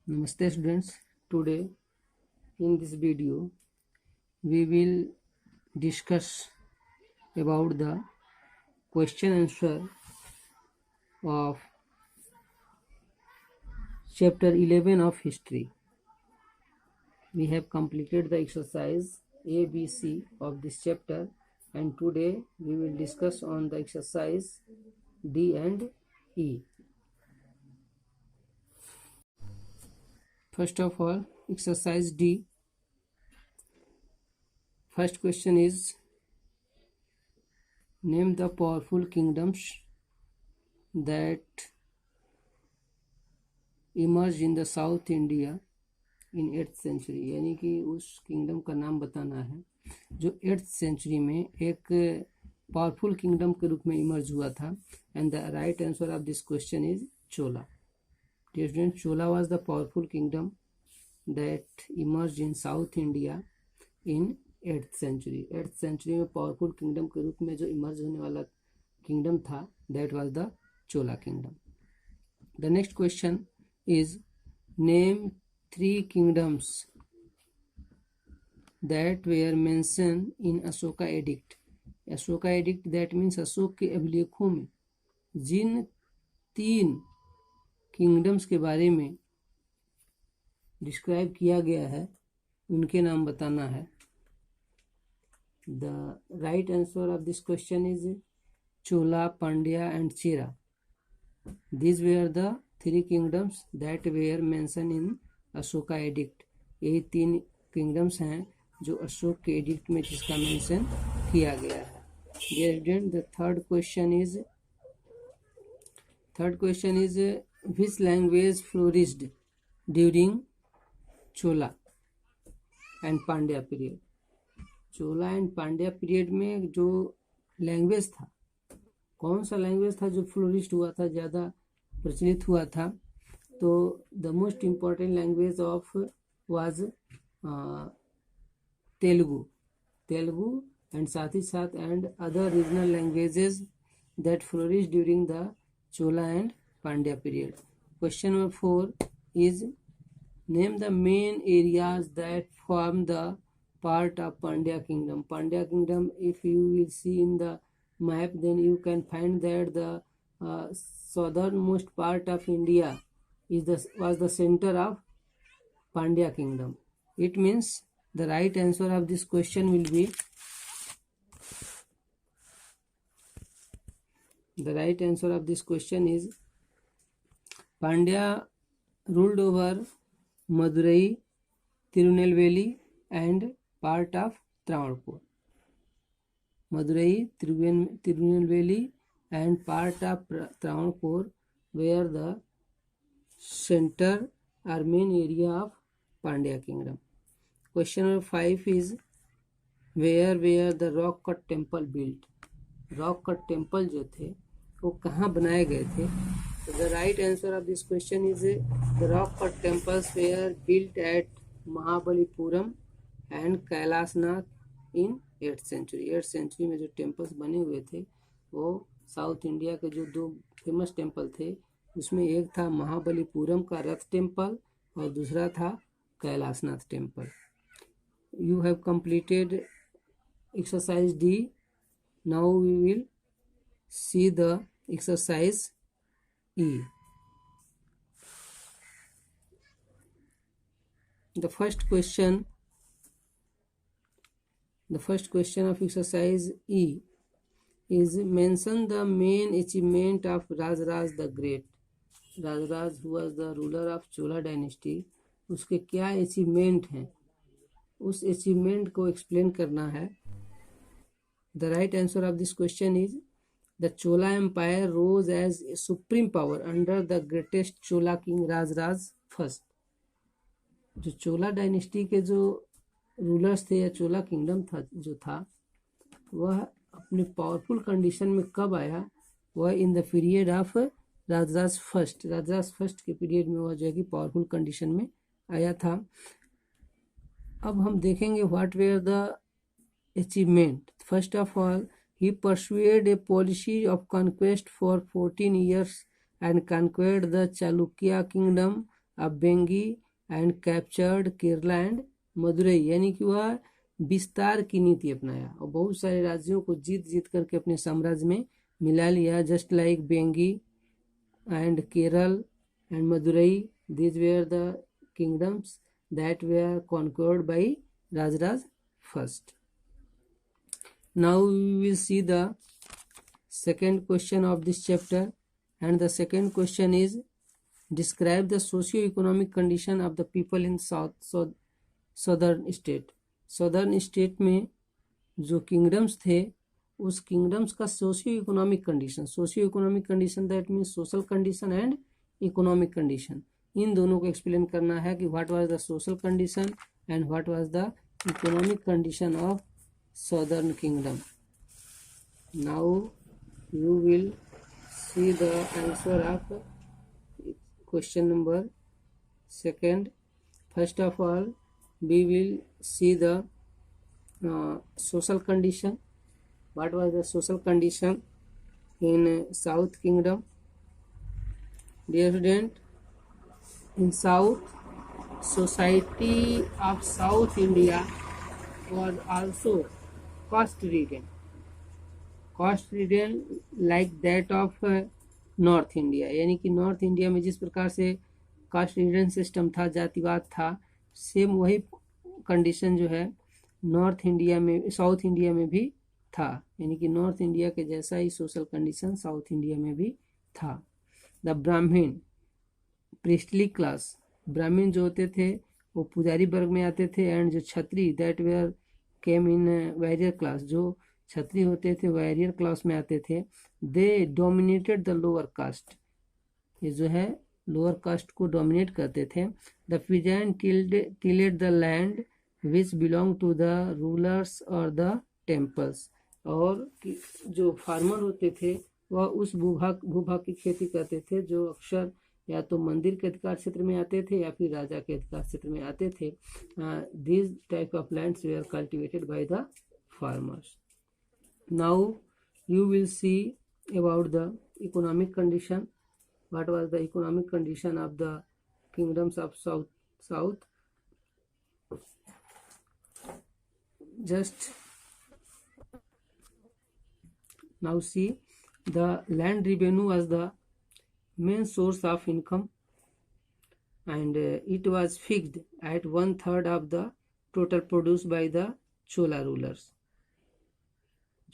Namaste students. Today in this video we will discuss about the question answer of chapter 11 of history. We have completed the exercise A, B, C of this chapter, and today we will discuss on the exercise D and E. First of all, exercise D. First question is, name the powerful kingdoms that emerged in the South India in 8th century. यानी कि उस kingdom का नाम बताना है जो 8th century में एक पावरफुल किंगडम के रूप में इमर्ज हुआ था. And the right answer of this question is Chola. Dear students, Chola was the powerful kingdom that emerged in South India in 8th century. 8th century में powerful kingdom के रूप में जो इमर्ज होने वाला किंगडम था, that was the Chola kingdom. The next question is, name 3 kingdoms that were mentioned in Ashoka edict. Ashoka edict, that means Ashok के अभिलेखों में जिन 3 किंगडम्स के बारे में डिस्क्राइब किया गया है उनके नाम बताना है. The right answer of this question is Chola, Pandya and Chera. These were the 3 kingdoms that were mentioned in Ashoka addict. ये 3 किंगडम्स हैं जो अशोक के एडिक्ट में जिसका मेंशन किया गया है. Dear student, the third question is which language flourished during Chola and Pandya period. Chola and Pandya period में जो लैंग्वेज था, कौन सा लैंग्वेज था जो फ्लोरिस्ट हुआ था, ज़्यादा प्रचलित हुआ था? तो the most important language of was Telugu and साथ ही साथ and other regional languages that flourish during the Chola and Pandya period. Question number 4 is, name the main areas that form the part of Pandya kingdom. Pandya kingdom, if you will see in the map, then you can find that the southernmost part of India was the center of Pandya kingdom. It means the right answer of this question will be, the right answer of this question is Pandya ruled over Madurai, Tirunelveli and part of Travancore. Madurai, Tirunelveli and part of Travancore were the center or main area of Pandya kingdom. Question number 5 is, where were the rock cut temple built? Rock cut temple जो थे वो कहाँ बनाए गए थे? So the right answer of this question is the rock cut temples were built at Mahabalipuram and Kailashnath in 8th century. 8th century में जो temples बने हुए थे वो साउथ इंडिया के जो 2 फेमस टेम्पल थे उसमें एक था महाबलीपुरम का रथ टेम्पल और दूसरा था Kailasnath temple. You have completed exercise D. Now we will see the exercise E. The first question of exercise E is, mention the main achievement of Rajraj the Great. Rajraj, who was the ruler of Chola dynasty, उसके क्या achievement हैं, उस achievement को explain करना है. The right answer of this question is, the Chola empire rose as a supreme power under the greatest Chola king Rajaraja first. जो Chola dynasty के जो रूलर्स थे या चोला किंगडम था जो था वह अपने पावरफुल कंडीशन में कब आया? वह in the period of Rajaraja first के पीरियड में वह जो है कि पावरफुल कंडीशन में आया था. अब हम देखेंगे what were the achievement. First of all, he pursued a policy of conquest for 14 years and conquered the Chalukya kingdom अब्बेंगी and captured Kerala and Madurai, यानी कि वह विस्तार की नीति अपनाया और बहुत सारे राज्यों को जीत जीत करके अपने साम्राज्य में मिला लिया. जस्ट लाइक बेंगी and Kerala and Madurai, these were the kingdoms that were conquered by Rajraj first. Now we will see the second question of this chapter, and the second question is describe the socio-economic condition of the people in southern state. southern state में जो kingdoms थे उस kingdoms का socio-economic condition, socio-economic condition that means social condition and economic condition, इन दोनों को explain करना है कि what was the social condition and what was the economic condition of southern kingdom. Now you will see the answer of question number second. First of all we will see the social condition. What was the social condition in south kingdom. Dear student, in South, society of South India was also caste-ridden like that of North India. यानी कि north India में जिस प्रकार से cast ridden system था, जातिवाद था, same वही कंडीशन जो है नॉर्थ इंडिया में, साउथ इंडिया में भी था. यानी कि नॉर्थ इंडिया के जैसा ही सोशल कंडीशन साउथ इंडिया में भी था. द ब्राह्मण प्रिस्टली क्लास, ब्राह्मण जो होते थे वो पुजारी वर्ग में आते थे, एंड जो छत्री that were came in warrior class, जो छत्री होते थे वैरियर क्लास में आते थे. They dominated the lower caste, ये जो है लोअर कास्ट को डोमिनेट करते थे. The peasant tilled the land which belong to the rulers और द टेम्पल्स, और जो फार्मर होते थे वह उस भूभाग की खेती करते थे जो अक्सर या तो मंदिर के अधिकार क्षेत्र में आते थे या फिर राजा के अधिकार क्षेत्र में आते थे. These type of lands were cultivated by the farmers. Now you will see about the economic condition. What was the economic condition of the kingdoms of south? Just now see, the land revenue was the main source of income, and it was fixed at 1/3 of the total produced by the Chola rulers.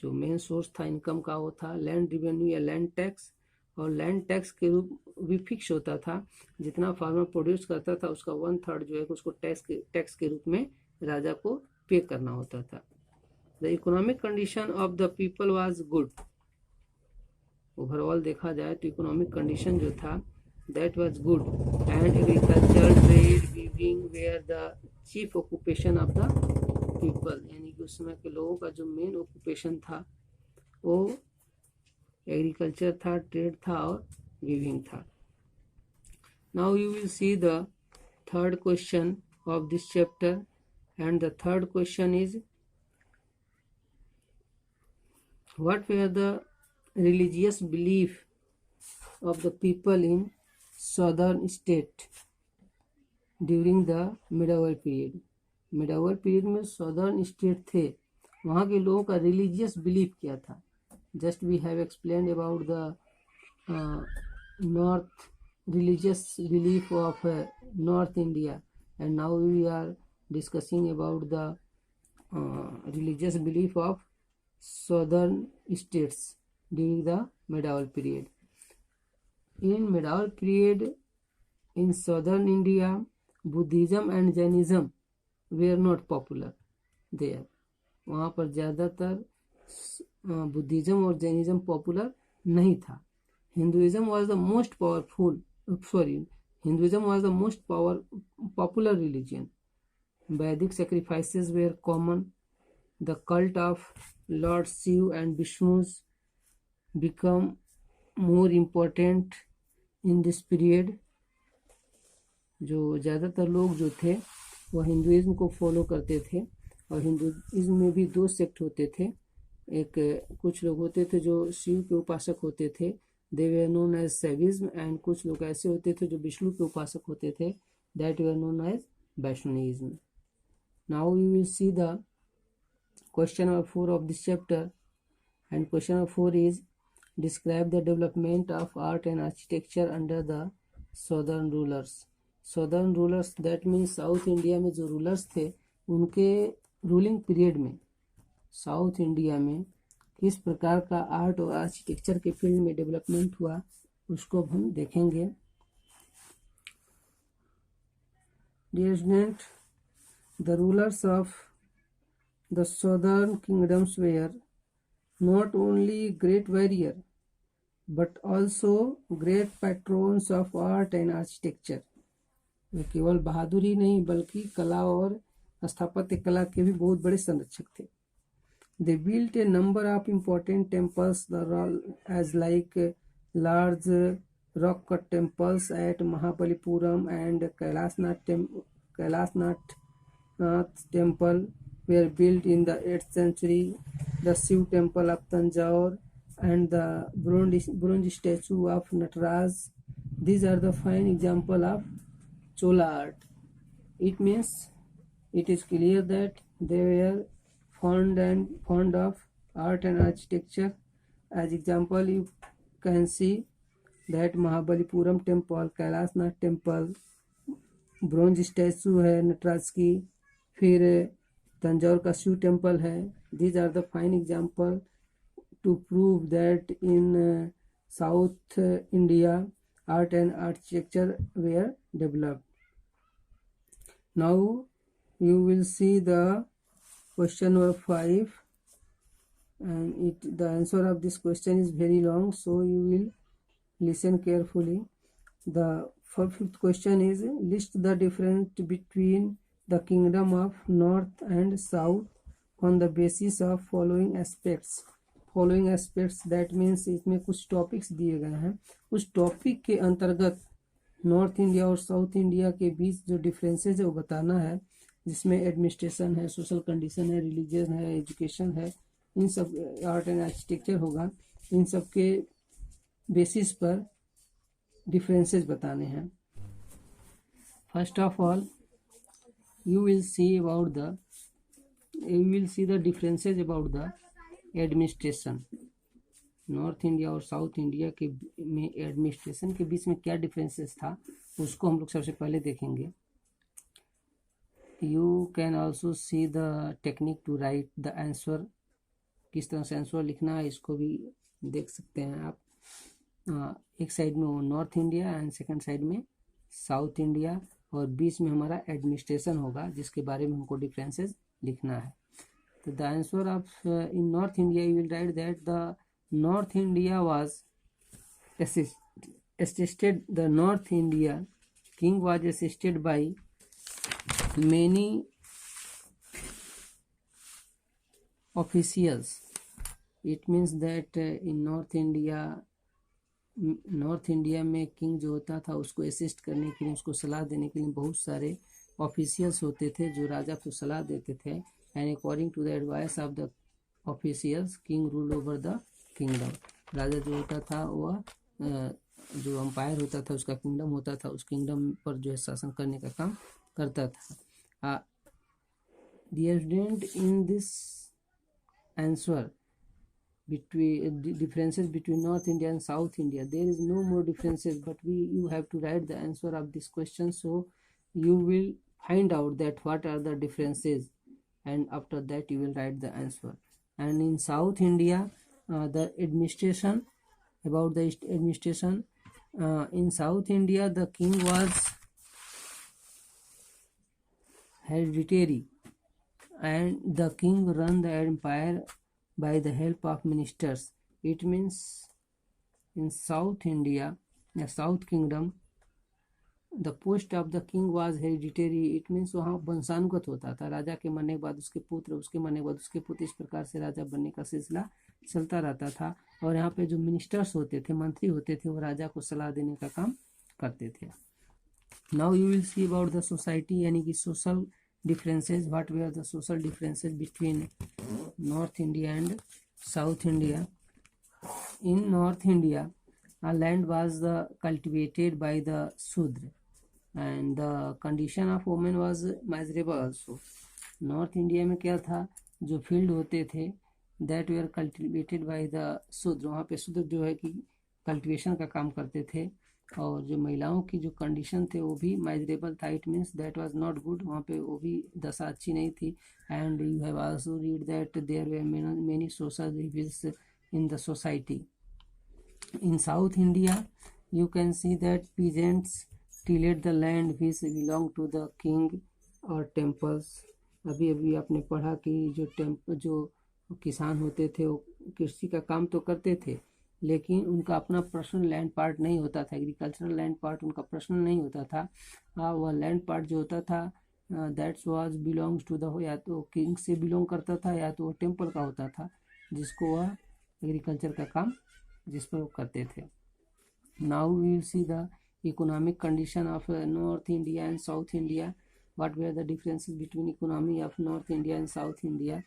जो main source था income का वो था land revenue या land tax, और land tax के रूप भी फिक्स होता था. जितना फार्मर प्रोड्यूस करता था उसका 1/3 जो है उसको टैक्स के रूप में राजा को पे करना होता था. The economic condition of the people was good. Overall देखा जाए तो इकोनॉमिक कंडीशन जो था that was good, and agriculture, trade, weaving were the chief occupation of the people. यानी कि उस समय के लोगों का जो मेन ऑक्यूपेशन था वो एग्रीकल्चर था, ट्रेड था और वीविंग था. Now you will see the third question of this chapter, and the third question is what were the religious belief of the people in southern state during the medieval period. medieval period में southern state थे, वहाँ के लोगों का religious belief क्या था. just we have explained about the north religious belief of North India, and now we are discussing about the religious belief of southern states during the medieval period. In medieval period in southern India, Buddhism and Jainism were not popular there. वहाँ पर ज़्यादातर Buddhism और Jainism popular नहीं था. Hinduism was the most popular religion. Vedic sacrifices were common. The cult of Lord Shiv and Vishnu's become more important in this period. जो ज़्यादातर लोग जो थे वह हिंदुइज्म को फॉलो करते थे, और हिंदुइज्म में भी 2 सेक्ट होते थे. एक कुछ लोग होते थे जो शिव के उपासक होते थे, they were known as Shaivism, and कुछ लोग ऐसे होते थे जो विष्णु के उपासक होते थे, that were known as Vaishnavism. Now you will see the question number 4 of this chapter, and question number 4 is describe the development of art and architecture under the southern rulers. southern rulers that means south India में जो rulers थे उनके ruling period में south India में किस प्रकार का art और आर्किटेक्चर के फील्ड में डेवलपमेंट हुआ उसको हम देखेंगे। Dear student, the rulers of the southern kingdoms were not only great warrior but also great patrons of art and architecture. वे केवल बहादुर ही नहीं बल्कि कला और स्थापत्य कला के भी बहुत बड़े संरक्षक थे। They built a number of important temples as like large rock cut temples at Mahabalipuram and Kailasnath temple were built in the 8th century. The Shiv temple of Tanjore and the bronze statue of Nataraj. These are the fine example of Chola art. It means it is clear that they were fond of art and architecture. As example, you can see that Mahabalipuram temple, Kailasnath temple, bronze statue है नटराज की, फिर तंजौर का Shiva temple है। These are the fine example to prove that in south India art and architecture were developed. Now you will see the question number 5, and the answer of this question is very long, so you will listen carefully. The fifth question is list the difference between the kingdom of north and south on the basis of following aspects. Following aspects that means इसमें कुछ topics दिए गए हैं, उस topic के अंतर्गत north India और south India के बीच जो डिफरेंसेस है वो बताना है, जिसमें एडमिनिस्ट्रेशन है, सोशल कंडीशन है, रिलीजन है, एजुकेशन है, इन सब आर्ट एंड आर्किटेक्चर होगा, इन सब के बेसिस पर डिफरेंसेस बताने हैं। First of all you will see the differences about the administration. North India और साउथ इंडिया के में एडमिनिस्ट्रेशन के बीच में क्या डिफरेंसेस था उसको हम लोग सबसे पहले देखेंगे। You can also see the technique to write the answer, किस तरह से आंसर लिखना है इसको भी देख सकते हैं आप। एक साइड में वो north India and second side में साउथ इंडिया, और बीच में हमारा एडमिनिस्ट्रेशन होगा जिसके बारे में हमको डिफरेंसेस लिखना है। So the answer of in North India you will write that the North India was assisted. The North India king was assisted by many officials. It means that in North India में king जो होता था उसको assist करने के लिए, उसको सलाह देने के लिए बहुत सारे ऑफिशियल्स होते थे जो राजा को सलाह देते थे। And according to the advice of the officials, king ruled over the kingdom. राजा जो होता था वह जो अंपायर होता था उसका किंगडम होता था, उस किंगडम पर जो है शासन करने का काम करता था। Dear student, in this answer between differences between North India and South India, there is no more differences, but you have to write the answer of this question, so you will find out that what are the differences, and after that you will write the answer. And in South India, the administration, about the administration, in South India the king was hereditary and the king run the empire by the help of ministers. It means in South India, the South Kingdom, the post of the king was hereditary. It means वहाँ वंशानुगत होता था, राजा के मरने के बाद उसके पुत्र, उसके मरने के बाद उसके पुत्र, इस प्रकार से राजा बनने का सिलसिला चलता रहता था। और यहाँ पे जो मिनिस्टर्स होते थे, मंत्री होते थे, वो राजा को सलाह देने का काम करते थे। Now you will see about the society, यानी कि social differences, what way are the social differences between north India and south India. In north India land was cultivated by the Shudra, and the condition of women was miserable also. North India में क्या था, जो field होते थे that were cultivated by the Shudra, वहाँ पे शूद्र जो है कि कल्टिवेशन का काम करते थे, और जो महिलाओं की जो कंडीशन थे वो भी माइजरेबल था, it means that was not good, वहाँ पे वो भी दशा अच्छी नहीं थी. And you have also read that their way many social evils in the society. In South India, you can see that peasants tilled the land which belonged to the king or temples. अभी अभी आपने पढ़ा कि जो किसान होते थे वो कृषि का काम तो करते थे, लेकिन उनका अपना पर्सनल लैंड पार्ट नहीं होता था, एग्रीकल्चरल लैंड पार्ट उनका पर्सनल नहीं होता था. वह लैंड पार्ट जो होता था that's was belongs to the, या तो किंग से बिलोंग करता था या तो वो टेम्पल का होता था, जिसको वह एग्रीकल्चर का काम जिस पर वो करते थे. Now we will see the economic condition of north India and south India. What were the differences between economy of north India and south India.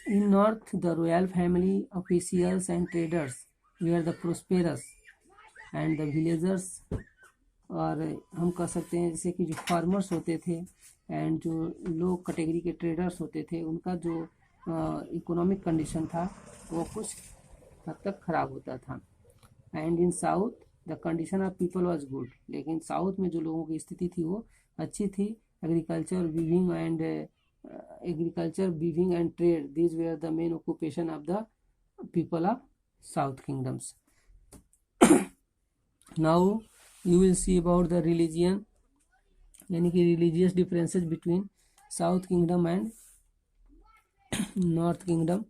In north, the royal family, officials and traders were the prosperous, and the villagers, और हम कह सकते हैं जैसे कि जो farmers होते थे एंड जो लो कैटेगरी के ट्रेडर्स होते थे, उनका जो इकोनॉमिक कंडीशन था वो कुछ हद तक खराब होता था. And in south the condition of people was good, लेकिन साउथ में जो लोगों की स्थिति थी वो अच्छी थी. Agriculture weaving and trade, these where the main occupation of the people of south kingdoms. Now you will see about the religion, यानी कि religious differences between South Kingdom and North Kingdom.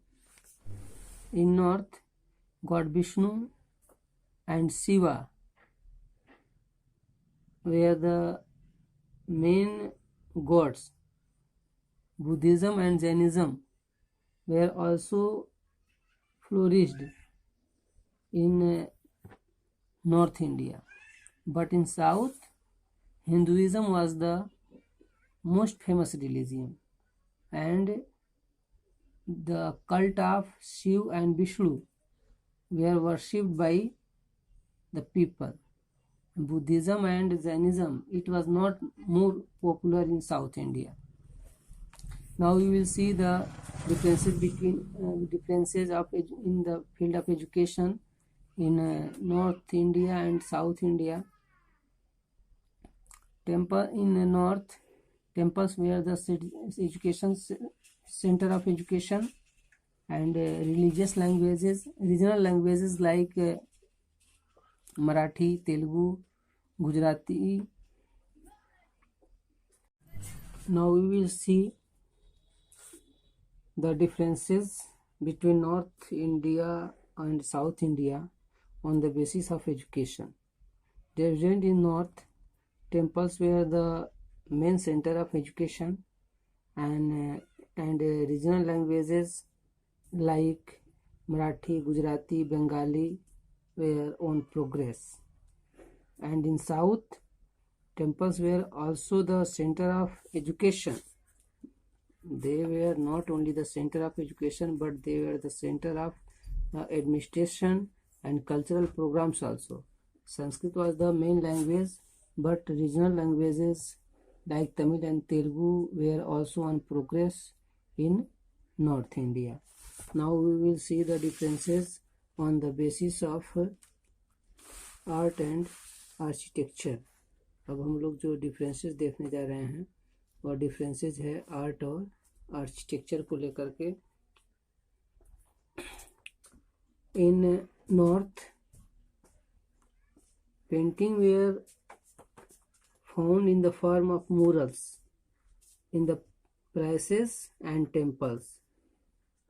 In North, God Vishnu and Shiva were the main gods. Buddhism and Jainism were also flourished in North India. But in South, Hinduism was the most famous religion, and the cult of Shiv and Vishnu were worshipped by the people. Buddhism and Jainism, it was not more popular in South India. Now we will see the differences between in the field of education in North India and South India. In the north, temples were the education center of education, and regional languages like Marathi, Telugu, Gujarati. Now we will see the differences between North India and South India on the basis of education. Present in North, temples were the main center of education, and regional languages like Marathi, Gujarati, Bengali were on progress. And in South, temples were also the center of education. They were not only the center of education, but they were the center of administration and cultural programs also. Sanskrit was the main language, but regional languages like Tamil and Telugu were also on progress in North India. Now we will see the differences on the basis of art and architecture. अब हम लोग जो differences देखने जा रहे हैं वो differences है आर्ट और आर्किटेक्चर को लेकर के. इन north, painting were found in the form of murals in the palaces and temples,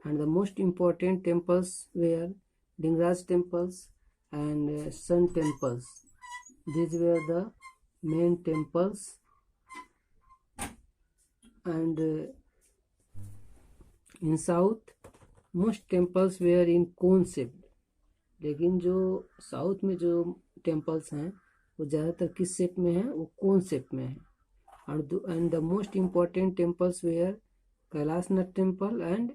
and the most important temples were Lingaraj temples and sun temples. These were the main temples, and in south most temples were in cone shape. लेकिन जो south में जो temples हैं वो ज़्यादातर किस shape में है, वो कोन शेप में है. और and the most important temples were Kailasnath temple and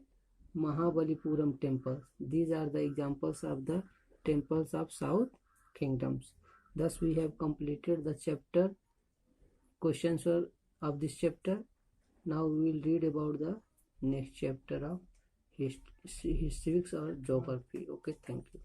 Mahabalipuram temple. These are the examples of the temples of South Kingdoms. Thus we have completed the chapter. Questions of this chapter. Now we will read about the next chapter of history or geography. Okay, thank you.